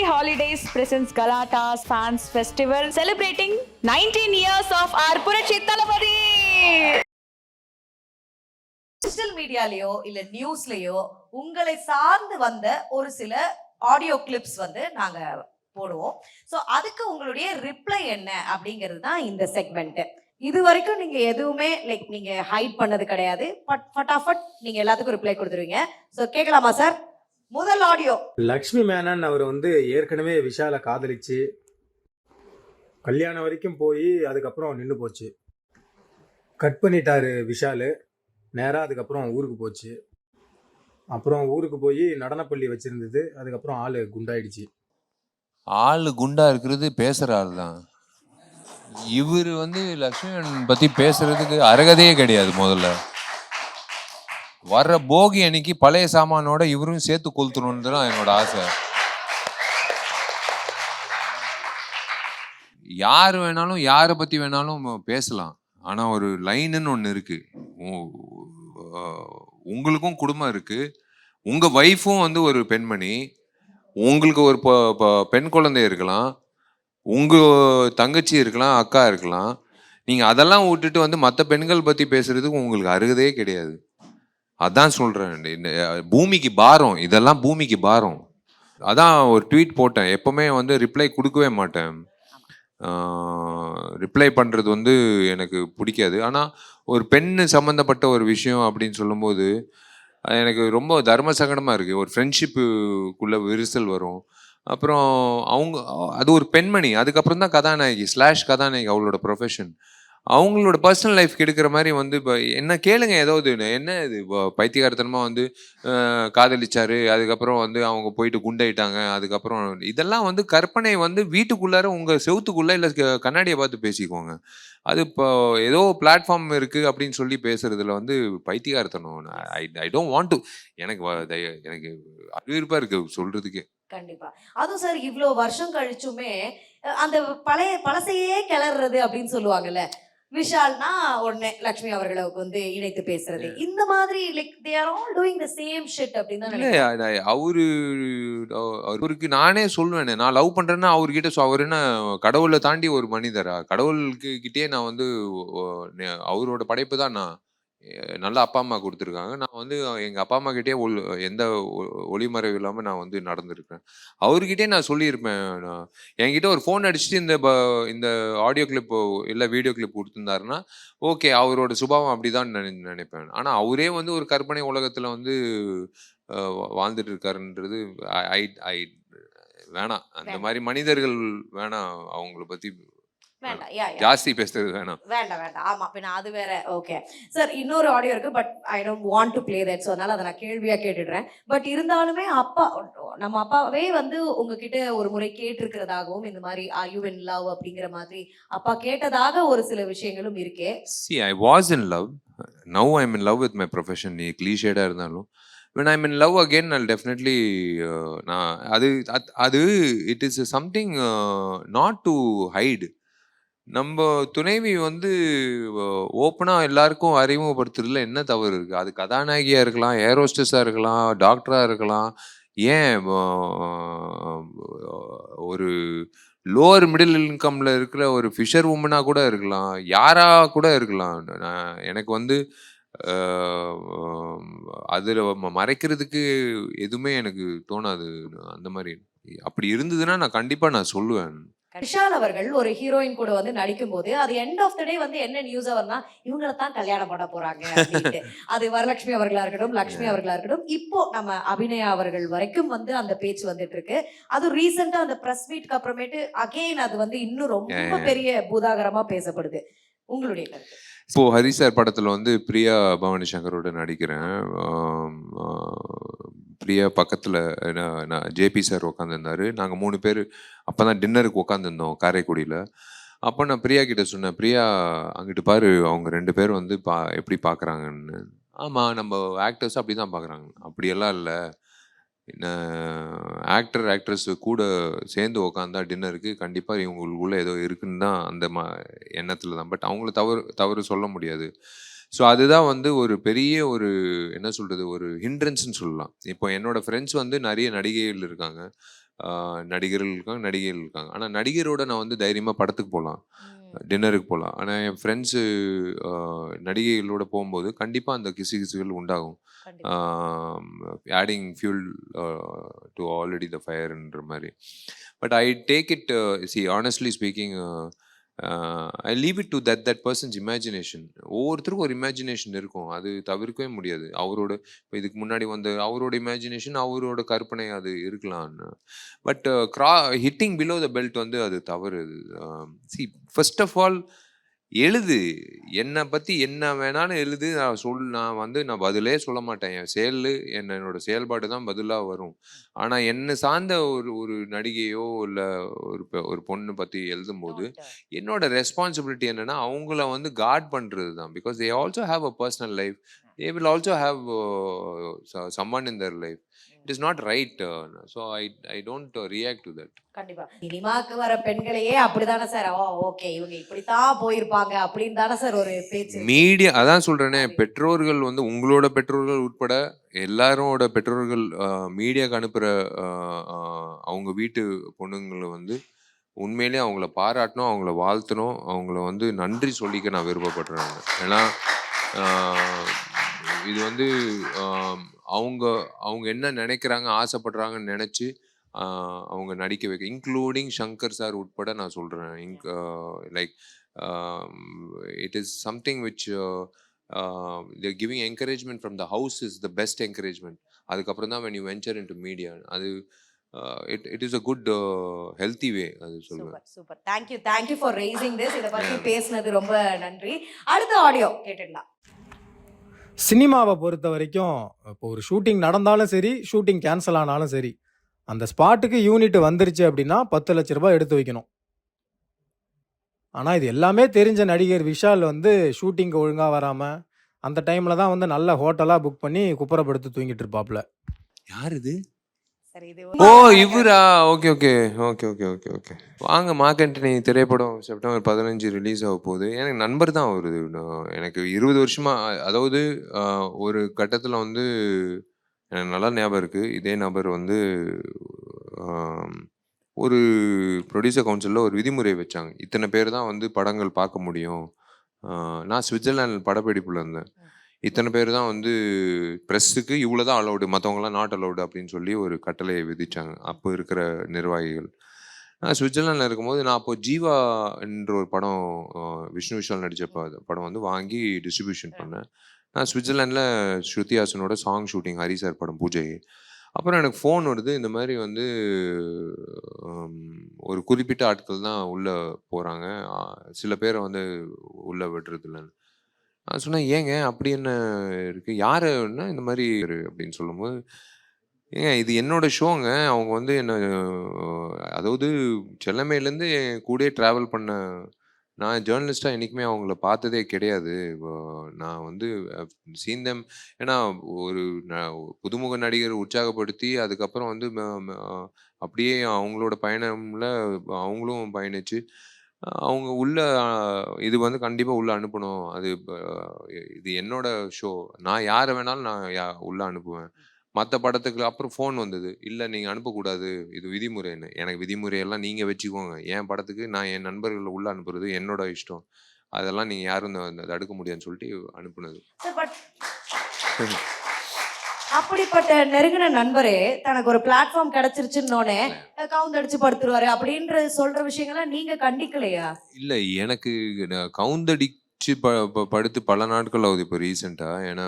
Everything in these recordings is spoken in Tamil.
Holidays presents Galata's Fans Festival celebrating 19 years of our Purachi Thalapathy. Digital மீடியாலயோ இல்ல நியூஸ்லயோ உங்களை சார்ந்து வந்த ஒரு சில ஆடியோ கிளிப்ஸ் வந்து நாங்க போடுவோம். ஸோ அதுக்கு உங்களுடைய ரிப்ளை என்ன அப்படிங்கிறது தான் இந்த செக்மெண்ட். இது வரைக்கும் நீங்க எதுவுமே லைக் நீங்க ஹைட் பண்ணது கிடையாது. ஃபட்டாஃபட் நீங்க எல்லாத்துக்கும் ரிப்ளை கொடுத்துருவீங்க. ஸோ கேட்கலாமா சார்? முதல் ஆடியோ. லக்ஷ்மி மேனன் அவர் வந்து ஏற்கனவே விஷாலை காதலிச்சு கல்யாணம் வரைக்கும் போய் அதுக்கப்புறம் நின்று போச்சு. கட் பண்ணிட்டாரு விஷாலு. நேராக அதுக்கப்புறம் ஊருக்கு போச்சு. அப்புறம் ஊருக்கு போய் நடனப்பள்ளி வச்சிருந்தது. அதுக்கப்புறம் ஆள் குண்டாயிடுச்சு. ஆள் குண்டா இருக்கிறது பேசுகிற ஆள் தான். இவர் வந்து லக்ஷ்மணன் பற்றி பேசுறதுக்கு அருகதையே கிடையாது. முதல்ல வர்ற போகி அன்னைக்கு பழைய சாமானோட இவரும் சேர்த்து கொளுத்தணும்னு தான் என்னோட ஆசை. யார் வேணாலும் யாரை பற்றி வேணாலும் பேசலாம். ஆனால் ஒரு லைனுன்னு ஒன்று இருக்கு. உங்களுக்கும் குடும்பம் இருக்கு. உங்கள் ஒய்ஃபும் வந்து ஒரு பெண்மணி. உங்களுக்கு ஒரு பெண் குழந்தை இருக்கலாம், உங்கள் தங்கச்சி இருக்கலாம், அக்கா இருக்கலாம். நீங்கள் அதெல்லாம் விட்டுட்டு வந்து மற்ற பெண்கள் பற்றி பேசுறதுக்கு உங்களுக்கு அருகதே கிடையாது. அதான் சொல்கிறேன். பூமிக்கு பாரம், இதெல்லாம் பூமிக்கு பாரம். அதான் ஒரு ட்வீட் போட்டேன். எப்போவுமே வந்து ரிப்ளை கொடுக்கவே மாட்டேன். ரிப்ளை பண்ணுறது வந்து எனக்கு பிடிக்காது. ஆனால் ஒரு பெண்ணு சம்மந்தப்பட்ட ஒரு விஷயம் அப்படின்னு சொல்லும்போது எனக்கு ரொம்ப தர்ம சங்கடமாக இருக்குது. ஒரு ஃப்ரெண்ட்ஷிப்புக்குள்ளே விரிசல் வரும். அப்புறம் அது ஒரு பெண்மணி, அதுக்கப்புறம் தான் கதாநாயகி கதாநாயகி அவளோட ப்ரொஃபஷன். அவங்களோட பர்சனல் லைஃப் கெடுக்கிற மாதிரி வந்து இப்போ என்ன கேளுங்க, ஏதாவது என்ன இது பைத்தியகாரத்தனமாக வந்து காதலிச்சாரு, அதுக்கப்புறம் வந்து அவங்க போயிட்டு குண்டாயிட்டாங்க, அதுக்கப்புறம் இதெல்லாம் வந்து கற்பனை. வந்து வீட்டுக்குள்ளார உங்கள் செவுத்துக்குள்ளே இல்லை கண்ணாடியை பார்த்து பேசிக்கோங்க. அது இப்போ ஏதோ பிளாட்ஃபார்ம் இருக்குது அப்படின்னு சொல்லி பேசுறதுல வந்து பைத்தியகாரத்தனம். I don't want to. எனக்கு அறிவிருப்பாக இருக்குது சொல்கிறதுக்கே. கண்டிப்பா. அதுவும் சார் இவ்வளோ வருஷம் கழிச்சுமே அந்த பழசையே கிளறது அப்படின்னு சொல்லுவாங்கல்ல. விஷால்னா உடனே லக்ஷ்மி அவர்களுக்கு வந்து இணைத்து பேசுறது, இந்த மாதிரி like they are all doing the same shit அப்படின்னு தான் நினைக்கிறேன். அவருக்கு நானே சொல்லுவேன், நான் லவ் பண்றேன்னா அவர்கிட்ட. அவர் என்ன கடவுளை தாண்டி ஒரு மனிதரா? கடவுளுக்கு கிட்டே நான் வந்து அவரோட படைப்பு தான். நான் நல்ல அப்பா அம்மா கொடுத்துருக்காங்க. நான் வந்து எங்கள் அப்பா அம்மா கிட்டே எந்த ஒளிமறைவு இல்லாமல் நான் வந்து நடந்திருக்கேன். அவர்கிட்டே நான் சொல்லியிருப்பேன். என்கிட்ட ஒரு ஃபோன் அடிச்சுட்டு இந்த ஆடியோ கிளிப் இல்லை வீடியோ கிளிப் கொடுத்துருந்தாருன்னா ஓகே, அவரோட சுபாவம் அப்படிதான் நினைப்பேன். ஆனால் அவரே வந்து ஒரு கற்பனை உலகத்தில் வந்து வாழ்ந்துட்டு இருக்காருன்றது ஐ ஐ வேணாம். அந்த மாதிரி மனிதர்கள் வேணாம். அவங்கள பற்றி ஜாஸ்தி பேசுறது வேணாம். வேண்டாம். ஆமா, பின்ன அது வேற. ஓகே சார், இன்னொரு ஆடியோ இருக்கு. But I don't want to play that. So அதனால அதை நான் கேள்வியா கேட்டுடுறேன். பட் இருந்தாலுமே நம்ம அப்பாவே வந்து உங்ககிட்ட ஒரு முறை கேட்டிருக்கிறதாகவும், இந்த மாதிரி ஆர் யூ இன் லவ் அப்படிங்கிற மாதிரி அப்பா கேட்டதாக ஒரு சில விஷயங்களும் இருக்கே. See, I was in love. Now I'm in love with my profession. நீ கிளீஷேடா இருந்தாலும் when I'm in love again, I'll definitely நான் அது it is something not to hide. நம்ம துணைவி வந்து ஓப்பனாக எல்லாருக்கும் அறிமுகப்படுத்துறதுல என்ன தவறு இருக்குது? அது கதாநாயகியாக இருக்கலாம், ஏரோஸ்டஸாக இருக்கலாம், டாக்டராக இருக்கலாம், ஏன் ஒரு லோவர் மிடில் இன்கமில் இருக்கிற ஒரு ஃபிஷர் உமனாக கூட இருக்கலாம், யாராக கூட இருக்கலாம். எனக்கு வந்து அதில் மறைக்கிறதுக்கு எதுவுமே எனக்கு தோணாது. அந்த மாதிரி அப்படி இருந்ததுன்னா நான் கண்டிப்பாக சொல்லுவேன். விஷால் அவர்கள் ஒரு ஹீரோயின் கூட வந்து நடிக்கும் போது அது எண்ட் ஆஃப் த டே வந்து என்ன நியூஸ் வரும்னா இவங்களை தான் கல்யாணம் பண்ண போறாங்க அப்படின்ட்டு. அது வரலட்சுமி அவர்களா இருக்கட்டும், லக்ஷ்மி அவர்களா இருக்கட்டும், இப்போ நம்ம அபிநயா அவர்கள் வரைக்கும் வந்து அந்த பேச்சு வந்துட்டு இருக்கு. அது ரீசெண்டா அந்த பிரஸ் மீட்க்கு அப்புறமேட்டு அகைன் அது வந்து இன்னும் ரொம்ப பெரிய பூதாகரமா பேசப்படுது. உங்களுடைய கருத்து? இப்போ ஹரி சார் படத்தில் வந்து பிரியா பவானி சங்கரோட நடிக்கிறேன். பிரியா பக்கத்தில் நான் ஜேபி சார் உட்காந்துருந்தாரு. நாங்கள் 3 பேர் அப்போ தான் டின்னருக்கு உட்காந்துருந்தோம் காரைக்குடியில். அப்போ நான் பிரியா கிட்ட சொன்னேன், பிரியா அங்கிட்டு பாரு, அவங்க 2 பேர் வந்து எப்படி பார்க்குறாங்கன்னு. ஆமாம், நம்ம ஆக்டர்ஸ் அப்படி தான் பார்க்குறாங்க. அப்படியெல்லாம் இல்லை, ஆக்ட்ரஸ் கூட சேர்ந்து உட்காந்தா டின்னருக்கு கண்டிப்பாக இவங்களுக்குள்ள ஏதோ இருக்குன்னு தான் அந்த எண்ணத்தில் தான். பட் அவங்கள தவறு சொல்ல முடியாது. ஸோ அதுதான் வந்து ஒரு பெரிய ஒரு என்ன சொல்கிறது, ஒரு ஹிண்ட்ரன்ஸ்ன்னு சொல்லலாம். இப்போ என்னோடய ஃப்ரெண்ட்ஸ் வந்து நிறைய நடிகைகள் இருக்காங்க. நடிகர்கள் இருக்காங்க, நடிகைகள் இருக்காங்க. ஆனால் நடிகரோட நான் வந்து தைரியமாக படத்துக்கு போகலாம், டின்னருக்கு போகலாம். ஆனால் என் ஃப்ரெண்ட்ஸு நடிகைகளோட போகும்போது கண்டிப்பாக அந்த கிசுகிசுகள் உண்டாகும். Adding fuel to already the ஃபயர்ன்ற மாதிரி. But I take it see honestly speaking, I leave it to that person's imagination. ஒவ்வொருத்தருக்கும் ஒரு இமேஜினேஷன் இருக்கும், அது தவிர்க்கவே முடியாது. அவரோட இப்போ இதுக்கு முன்னாடி வந்த அவரோட இமேஜினேஷன், அவரோட கற்பனை அது இருக்கலாம்னு. But hitting below the belt வந்து அது தவறு. சி ஃபர்ஸ்ட் ஆஃப் ஆல் எழுது, என்னை பற்றி என்ன வேணாலும் எழுது. நான் பதிலே சொல்ல மாட்டேன். என் என்னோட செயல்பாடு தான் பதிலாக வரும். ஆனால் என்னை சார்ந்த ஒரு ஒரு நடிகையோ இல்லை ஒரு பொண்ணு பற்றி எழுதும்போது என்னோட ரெஸ்பான்சிபிலிட்டி என்னன்னா அவங்கள வந்து கார்ட் பண்ணுறது தான். Because they also have a personal life, they will also have summon in their life. It is not right. So I don't react to that. கண்டிப்பா சினிமாக்கு வர பெண்களையே அப்படிதானே சார், ஓகே இவங்க இப்படித்தான் போயிருப்பாங்க அப்படின்னு தானே சார் ஒரு பேச்சு. மீடியா அதான் சொல்றேனே, பெற்றோர்கள் வந்து உங்களோட பெற்றோர்கள் உட்பட எல்லாரோட பெற்றோர்கள் மீடியாவுக்கு அனுப்புற அவங்க வீட்டு பொண்ணுங்களை வந்து உண்மையிலேயே அவங்கள பாராட்டணும், அவங்கள வாழ்த்தணும், அவங்கள வந்து நன்றி சொல்லிக்க நான் விருப்பப்படுறேன். ஏன்னா இது வந்து அவங்க அவங்க என்ன நினைக்கிறாங்க, ஆசைப்படுறாங்கன்னு நினச்சி அவங்க நடிக்க வைக்க, இன்க்ளூடிங் சங்கர் சார் உட்பட நான் சொல்கிறேன். Like it is something which they're giving encouragement from the house is the best encouragement. அதுக்கப்புறம் தான் when you venture into media, அது it is a good healthy way. அது சொல்லுவேன். Super, thank you for raising this. இத பத்தி பேசினது ரொம்ப நன்றி. அடுத்த ஆடியோ கேட்டுடலாம். சினிமாவை பொறுத்த வரைக்கும் இப்போ ஒரு ஷூட்டிங் நடந்தாலும் சரி, ஷூட்டிங் கேன்சல் ஆனாலும் சரி, அந்த ஸ்பாட்டுக்கு யூனிட் வந்துருச்சு அப்படின்னா 10 லட்ச ரூபாய் எடுத்து வைக்கணும். ஆனால் இது எல்லாமே தெரிஞ்ச நடிகர் விஷால் வந்து ஷூட்டிங்க்கு ஒழுங்காக வராமல் அந்த டைமில் தான் வந்து நல்ல ஹோட்டலாக புக் பண்ணி குப்புறப்படுத்து தூங்கிட்டு இருப்பாப்புல. யார் இது? சரி, இது ஓ இவரா? Okay okay okay okay okay okay. வாங்க, மார்க் ஆண்டனி திரைப்படம் செப்டம்பர் 15 ரிலீஸ் ஆக போகுது. எனக்கு நண்பர் தான் வருது. எனக்கு 20 வருஷமா, அதாவது ஒரு கட்டத்தில் வந்து எனக்கு நல்லா ஞாபகம் இருக்குது. இதே நபர் வந்து ஒரு ப்ரொடியூசர் கவுன்சிலில் ஒரு விதிமுறை வச்சாங்க. இத்தனை பேர் தான் வந்து படங்கள் பார்க்க முடியும். நான் சுவிட்சர்லாந்து படப்பிடிப்பில் இருந்தேன். இத்தனை பேர் தான் வந்து ப்ரெஸ்ஸுக்கு இவ்வளோ தான் அலௌடு, மற்றவங்களாம் நாட் அலௌடு அப்படின்னு சொல்லி ஒரு கட்டளையை விதிச்சாங்க அப்போ இருக்கிற நிர்வாகிகள். நான் சுவிட்சர்லாண்டில் இருக்கும்போது நான் அப்போ ஜீவா என்ற ஒரு படம், விஷ்ணு விஷால் நடித்த படம் வந்து வாங்கி டிஸ்ட்ரிபியூஷன் பண்ணேன். நான் சுவிட்சர்லாண்டில் ஸ்ருதி ஹாசனோட சாங் ஷூட்டிங், ஹரி சார் படம் பூஜை. அப்புறம் எனக்கு ஃபோன் வருது, இந்த மாதிரி வந்து ஒரு குறிப்பிட்ட ஆட்கள் தான் உள்ளே போகிறாங்க, சில பேரை வந்து உள்ளே விடுறது இல்லைன்னு. நான் சொன்னேன், ஏங்க அப்படி என்ன இருக்குது, யாருன்னா இந்த மாதிரி அப்படின்னு சொல்லும்போது, ஏங்க இது என்னோட ஷோங்க, அவங்க வந்து என்ன, அதாவது செல்லமையிலேருந்து என் கூடயே ட்ராவல் பண்ண, நான் ஜேர்னலிஸ்டாக என்றைக்குமே அவங்கள பார்த்ததே கிடையாது. நான் வந்து சீந்தம், ஏன்னா ஒரு புதுமுக நடிகர் உற்சாகப்படுத்தி அதுக்கப்புறம் வந்து அப்படியே அவங்களோட பயணம்ல அவங்களும் பயணிச்சு அவங்க உள்ள இது வந்து கண்டிப்பாக உள்ளே அனுப்பணும். அது இது என்னோட ஷோ, நான் யாரை வேணாலும் நான் உள்ளே அனுப்புவேன். மற்ற படத்துக்கு அப்புறம் ஃபோன் வந்தது, இல்லை நீங்கள் அனுப்பக்கூடாது, இது விதிமுறைன்னு. எனக்கு விதிமுறையெல்லாம் நீங்கள் வச்சுக்கோங்க, என் படத்துக்கு நான் என் நண்பர்களை உள்ளே அனுப்புறது என்னோட இஷ்டம், அதெல்லாம் நீங்கள் யாரும் தடுக்க முடியாதுன்னு சொல்லிட்டு அனுப்புனது. அப்படிப்பட்ட நெருங்கின நண்பரே தனக்கு ஒரு பிளாட்ஃபார்ம் கிடைச்சிருச்சுன்னோனே கவுந்தடிச்சு படுத்துருவாரு அப்படின்ற சொல்ற விஷயங்கள்லாம் நீங்க கண்டிக்கலையா? இல்லை, எனக்கு கவுந்தடிச்சு படுத்து பல நாட்கள் ஆகுது இப்போ ரீசெண்டாக. ஏன்னா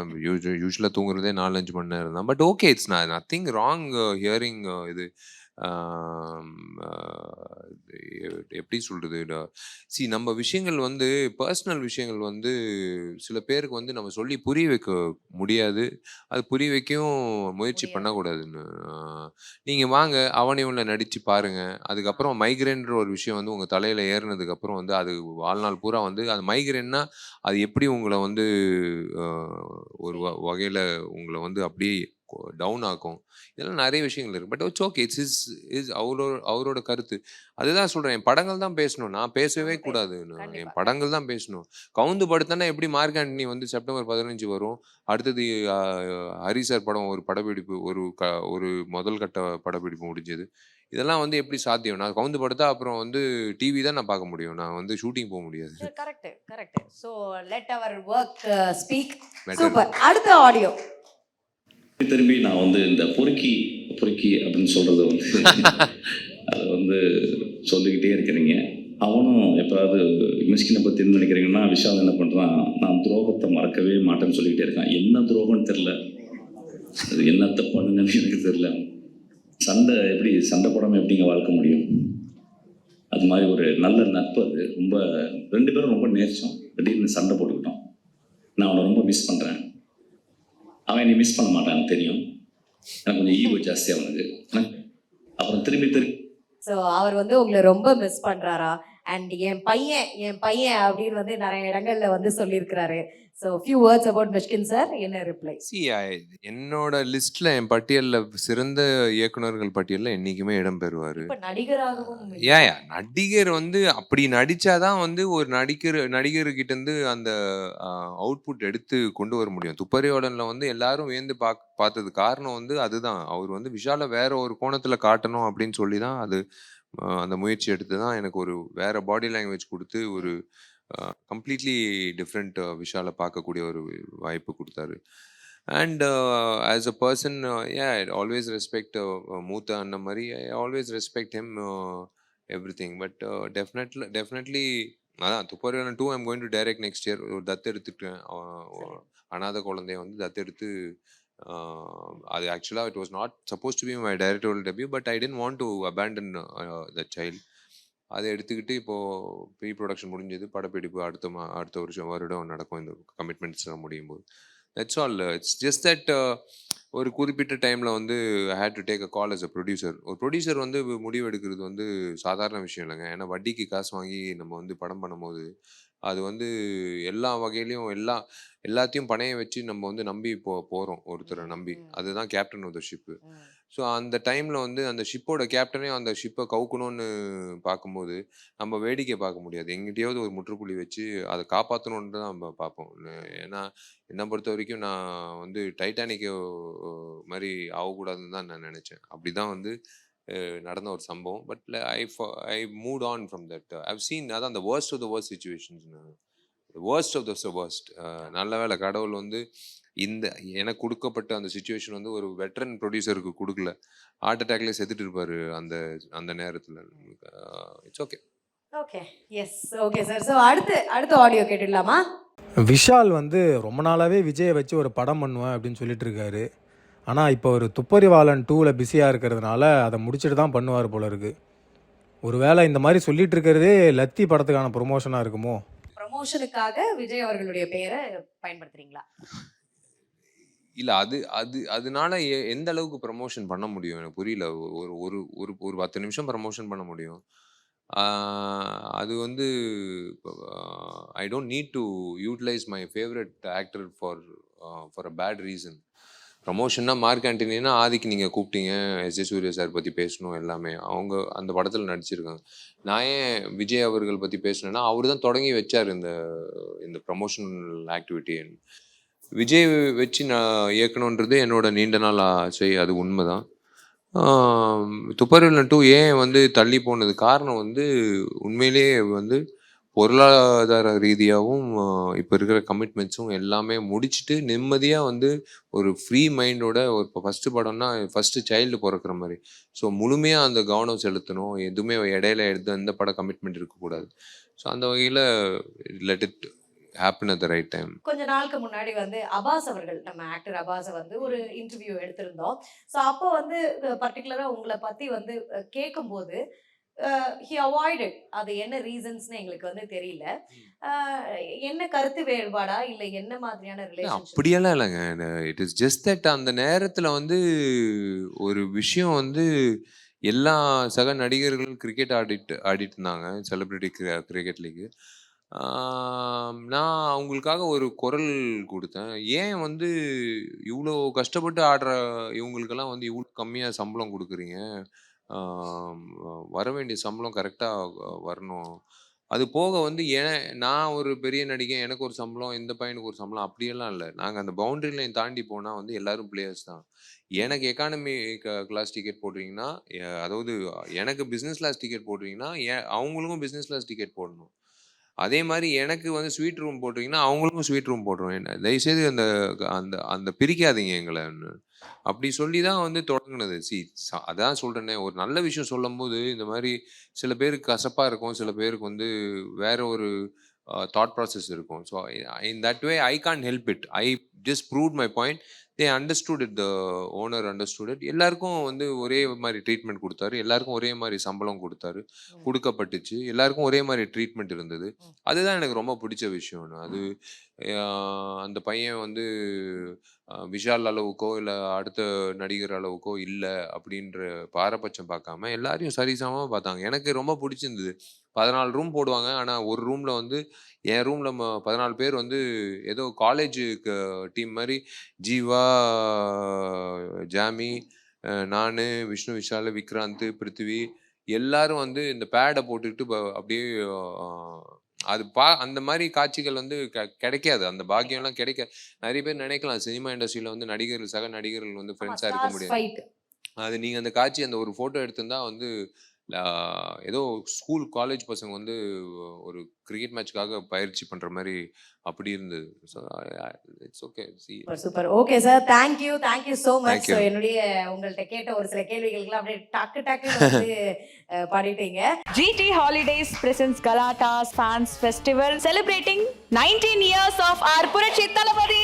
யூஸ்வலாக தூங்குறதே 4-5 மணி நேரம் தான். But okay, it's nothing wrong hearing. இது எப்படி சொல்கிறது, நம்ம விஷயங்கள் வந்து பர்சனல் விஷயங்கள் வந்து சில பேருக்கு வந்து நம்ம சொல்லி புரிய வைக்க முடியாது, அது புரிய வைக்கவும் முயற்சி பண்ணக்கூடாதுன்னு. நீங்கள் வாங்க, அவனையுள்ள நடித்து பாருங்கள். அதுக்கப்புறம் மைக்ரேன்ற ஒரு விஷயம் வந்து உங்கள் தலையில் ஏறினதுக்கப்புறம் வந்து அது வாழ்நாள் பூரா வந்து அது மைக்ரேன்னா அது எப்படி உங்களை வந்து ஒரு வகையில் உங்களை வந்து அப்படியே டவுன் ஆக்கும். இதெல்லாம் நிறைய விஷயங்கள் இருக்குது. பட் இட்ஸ் ஓகே, இஸ் அவரோட கருத்து. அதுதான் சொல்கிறேன், என் படங்கள் தான் பேசணும், நான் பேசவே கூடாது. என் படங்கள் தான் பேசணும். கவுந்து படுத்தனா எப்படி மார்க் ஆண்டனி வந்து செப்டம்பர் 15 வரும், அடுத்தது ஹரி சார் படம் ஒரு படப்பிடிப்பு, ஒரு முதல் கட்ட படப்பிடிப்பு முடிஞ்சது. இதெல்லாம் வந்து எப்படி சாத்தியம்? நான் கவுந்து படுத்தா அப்புறம் வந்து டிவி தான் நான் பார்க்க முடியும். நான் வந்து ஷூட்டிங் போக முடியாது. Correct correct. So let our work speak. Better. Super. அடுத்த ஆடியோ. திரும்பி நான் வந்து இந்த பொறுக்கி பொறுக்கி அப்படின்னு சொல்கிறத வந்து அதை வந்து சொல்லிக்கிட்டே இருக்கிறீங்க. அவனும் எப்போதாவது மிஸ்கினை பற்றி என்ன நினைக்கிறீங்கன்னா, விஷால் என்ன பண்ணுறான், நான் துரோகத்தை மறக்கவே மாட்டேன்னு சொல்லிக்கிட்டே இருக்கான். என்ன துரோகம்னு தெரில, அது என்ன தப்புன்னு எனக்கு தெரில. சண்டை எப்படி சண்டை போடாமல் எப்படிங்க வாழ்க்க முடியும்? அது மாதிரி ஒரு நல்ல நட்பு அது. ரொம்ப 2 பேரும் ரொம்ப நேர்ச்சோம். திடீர்னு சண்டை போட்டுக்கிட்டோம். நான் அவனை ரொம்ப மிஸ் பண்ணுறேன். அவன் என்னை மிஸ் பண்ண மாட்டான்னு தெரியும். எனக்கு கொஞ்சம் ஈகோ ஜாஸ்தி அவனுக்கு. அப்புறம் திரும்பி ஸோ அவர் வந்து உங்களை ரொம்ப மிஸ் பண்றாரா? அண்ட் என் பையன் அப்படின்னு வந்து நிறைய இடங்கள்ல வந்து சொல்லியிருக்கிறாரு. So few words about Mysskin sir. என்ன ரிப்ளை? என்னோட லிஸ்ட்ல என் பட்டியல்ல சிறந்த இயக்குனர்கள் பட்டியல்ல என்னைக்குமே இடம் பெறுவாரு. இப்ப நடிகராகவும் நடிகர் வந்து அப்படி நடிச்சாதான் வந்து ஒரு நடிகர்கிட்ட இருந்து அந்த அவுட்புட் எடுத்து கொண்டு வர முடியும். துப்பறிவாளன்ல வந்து எல்லாரும் வியந்து பார்த்தது காரணம் வந்து அதுதான். அவர் வந்து விஷால வேற ஒரு கோணத்துல காட்டணும் அப்படின்னு சொல்லி தான் அது அந்த முயற்சி எடுத்து தான் எனக்கு ஒரு வேற பாடி லாங்குவேஜ் கொடுத்து ஒரு கம்ப்ளீட்லி டிஃப்ரெண்ட் விஷால பார்க்கக்கூடிய ஒரு வாய்ப்பு கொடுத்தாரு. And as a person I always respect மூத்த அண்ணன் மாதிரி. I always respect him everything. But definitely அதான் Thupparivaalan 2 I'm going to direct next year. ஒரு தத்து எடுத்துட்டேன். அனாதை குழந்தைய வந்து தத்தெடுத்து அது ஆக்சுவலாக it was not suppose to be my directorial debut, but I didn't want to abandon the child. அதை எடுத்துக்கிட்டு இப்போது ப்ரீ ப்ரொடக்ஷன் முடிஞ்சது. படப்பிடிப்பு அடுத்த வருடம் நடக்கும் இந்த கமிட்மெண்ட்ஸ் முடியும் போது. That's all. It's just that ஒரு குறிப்பிட்ட டைமில் வந்து I hate to take a call as a producer. ஒரு ப்ரொடியூசர் வந்து முடிவு எடுக்கிறது வந்து சாதாரண விஷயம் இல்லைங்க. ஏன்னா வட்டிக்கு காசு வாங்கி நம்ம வந்து படம் பண்ணும்போது அது வந்து எல்லா வகையிலையும் எல்லாத்தையும் பணைய வச்சு நம்ம வந்து நம்பி போகிறோம் ஒருத்தரை நம்பி. அதுதான் captain of the ship. So அந்த டைமில் வந்து அந்த ஷிப்போட கேப்டனே அந்த ஷிப்பை கவுக்கணும்னு பார்க்கும்போது நம்ம வேடிக்கை பார்க்க முடியாது. எங்கிட்டயாவது ஒரு முற்றுப்புள்ளி வச்சு அதை காப்பாற்றணுன்ட்டு தான் நம்ம பார்ப்போம். ஏன்னா என்னை பொறுத்த வரைக்கும் நான் வந்து டைட்டானிக் மாதிரி ஆகக்கூடாதுன்னு தான் நான் நினச்சேன். அப்படி தான் வந்து நடந்த ஒரு சம்பவம். But I moved on from that. I've seen அதான் அந்த worst of the worst situations. Worst of the worst. நல்ல வேளை கடவுள் வந்து இந்த எனக்கு கொடுக்கப்பட்ட அந்த சுச்சுவேஷன் வந்து ஒரு வெட்டரன் ப்ரொடியூசருக்கு கொடுக்கல. ஹார்ட் அட்டாக்லேயே செத்துட்டு இருப்பாரு அந்த அந்த நேரத்தில். It's okay. Okay yes okay sir. So அடுத்த ஆடியோ கேட்டுடலாமா? விஷால் வந்து ரொம்ப நாளாகவே விஜயை வச்சு ஒரு படம் பண்ணுவேன் அப்படின்னு சொல்லிட்டு இருக்காரு. ஆனால் இப்போ ஒரு துப்பறிவாளன் 2ல் பிஸியாக இருக்கிறதுனால அதை முடிச்சுட்டு தான் பண்ணுவார் போல இருக்கு. ஒருவேளை இந்த மாதிரி சொல்லிட்டு இருக்கிறதே லத்தி படத்துக்கான ப்ரொமோஷனாக இருக்குமோ? ப்ரொமோஷனுக்காக விஜய் அவர்களுடைய பெயரை பயன்படுத்துறீங்களா? இல்லை அதனால எந்த அளவுக்கு ப்ரமோஷன் பண்ண முடியும் எனக்கு புரியல. ஒரு ஒரு ஒரு ஒரு 10 நிமிஷம் ப்ரமோஷன் பண்ண முடியும். அது வந்து I don't need to utilize my favourite actor for a bad reason. ப்ரமோஷன்னா மார்க் ஆண்டனினா ஆதிக்கு நீங்கள் கூப்பிட்டீங்க, எஸ்.ஜே. சூர்யா சார் பற்றி பேசணும் எல்லாமே. அவங்க அந்த படத்தில் நடிச்சிருக்காங்க. நான் ஏன் விஜய் அவர்கள் பற்றி பேசினேன்னா அவர் தான் தொடங்கி வச்சார் இந்த இந்த ப்ரமோஷனல் ஆக்டிவிட்டி. விஜய் வச்சு நான் இயக்கணுன்றது என்னோட நீண்ட நாள் ஆசை. அது உண்மைதான். துப்பறிவாளன் 2 ஏன் வந்து தள்ளி போனது காரணம் வந்து உண்மையிலேயே வந்து பொருளாதார ரீதியாகவும் இப்போ இருக்கிற கமிட்மெண்ட்ஸும் எல்லாமே முடிச்சுட்டு நிம்மதியாக வந்து ஒரு ஃப்ரீ மைண்டோட ஒரு இப்போ ஃபஸ்ட்டு படம்னா ஃபஸ்ட்டு சைல்டு பிறக்கிற மாதிரி. ஸோ முழுமையாக அந்த கவனம் செலுத்தணும். எதுவுமே இடையில எந்த பட கமிட்மெண்ட் இருக்கக்கூடாது. ஸோ அந்த வகையில் let it happen at the right time. கொஞ்ச நாளுக்கு முன்னாடி வந்து அபாஸ் அவர்கள், நம்ம ஆக்டர் அபாஸை வந்து ஒரு இன்டர்வியூ எடுத்திருந்தோம். ஸோ அப்போ வந்து பர்டிகுலராக உங்களை பற்றி வந்து கேட்கும்போது ஹி அவாய்டட். அது என்ன ரீசன்ஸ்னு எங்களுக்கு வந்து தெரியல. என்ன கருத்து வேறுபாடா இல்லை என்ன மாதிரியான ரிலேஷன்ஷிப்? அப்படியெல்லாம் இல்லைங்க. இட் இஸ் ஜஸ்ட் தட் அந்த நேரத்தில் வந்து ஒரு விஷயம் வந்து எல்லா சக நடிகர்களும் கிரிக்கெட் ஆடிட்டு இருந்தாங்க, செலிபிரிட்டி கிரிக்கெட் லீக். நான் அவங்களுக்காக ஒரு குரல் கொடுத்தேன். ஏன் வந்து இவ்வளோ கஷ்டப்பட்டு ஆடுற இவங்களுக்கெல்லாம் வந்து இவ்வளோ கம்மியாக சம்பளம் கொடுக்குறீங்க? வர வேண்டிய சம்பளம் கரெக்டாக வரணும். அது போக வந்து நான் ஒரு பெரிய நடிகன், எனக்கு ஒரு சம்பளம், இந்த பையனுக்கு ஒரு சம்பளம் அப்படியெல்லாம் இல்ல. நாங்க அந்த பவுண்டரி லைன் தாண்டி போனா வந்து எல்லாரும் பிளேயர்ஸ் தான். எனக்கு எக்கானமி கிளாஸ் டிக்கெட் போடுறீங்கன்னா, அதாவது எனக்கு பிசினஸ் கிளாஸ் டிக்கெட் போடுறீங்கன்னா, அவங்களுக்கும் பிசினஸ் கிளாஸ் டிக்கெட் போடணும். அதே மாரி எனக்கு வந்து ஸ்வீட் ரூம் போடுறீங்கன்னா, அவங்களுக்கும் ஸ்வீட் ரூம் போடுறோம். தயவுசெய்து அந்த அந்த அந்த பிரிக்காதீங்க எங்களன்னு. அப்படி சொல்லி தான் வந்து தொடங்குனது. அதான் சொல்றேனே, ஒரு நல்ல விஷயம் சொல்லும்போது, இந்த மாரி சில பேருக்கு கசப்பா இருக்கும். சில பேருக்கு வந்து வேற ஒரு தாட் ப்ராசஸ் இருக்கும். So in that way I can't help it. I just proved my point. They understood it. The owner understood it. எல்லாருக்கும் வந்து ஒரே மாரி ட்ரீட்மெண்ட் குடுத்தாரு. எல்லாருக்கும் ஒரே மாரி சம்பளம் குடுத்தாரு. குடுக்கப்பட்டுச்சு. எல்லாருக்கும் ஒரே மாரி ட்ரீட்மெண்ட் இருந்தது. அதுதான் எனக்கு ரொம்ப பிடிச்ச விஷயம். அது அ அந்த பையன் வந்து விஷால் அளவுக்கோ, இல்ல அடுத்த நடிகர் அளவுக்கோ இல்ல அப்படின்ற பாரபட்சம் பார்க்காம எல்லாரையும் சரிசமமா பார்த்தாங்க. எனக்கு ரொம்ப பிடிச்சிருந்தது. 14 ரூம் போடுவாங்க. ஆனா ஒரு ரூம்ல வந்து என் ரூம்ல 14 பேர் வந்து ஏதோ காலேஜ் டீம் மாரி ஜீவா, ஜாமி, நானு, விஷ்ணு விஷால், விக்ராந்த், பிருத்திவி எல்லாரும் வந்து இந்த பேட போட்டுக்கிட்டு அப்படியே அ அது அந்த மாரி காட்சிகள் வந்து கிடைக்காது. அந்த பாக்கியம்லாம் கிடைக்காது. நெறைய பேர் நினைக்கலாம் சினிமா இண்டஸ்ட்ரியில வந்து நடிகர்கள், சக நடிகர்கள் வந்து ஃப்ரெண்ட்ஸா இருக்க முடியாது. ஃபைட். அது நீங்க அந்த காட்சி அந்த ஒரு ஃபோட்டோ எடுத்திருந்தா வந்து ஆ ஏதோ ஸ்கூல், காலேஜ் பசங்க வந்து ஒரு கிரிக்கெட் மேட்ச்‌க்காக பயிற்சி பண்ற மாரி அப்படி இருந்தது. So it's okay. Super. Okay sir. Thank you so much. Thank you. என்னுடைய உங்கள்ட்ட கேட்ட ஒரு சில கேள்விகளுக்குலாம் அப்படியே டக்குன்னு வந்து பாடிட்டீங்க. GT Holidays presents Galatas Fans Festival celebrating 19 years of our புரட்சி தளபதி.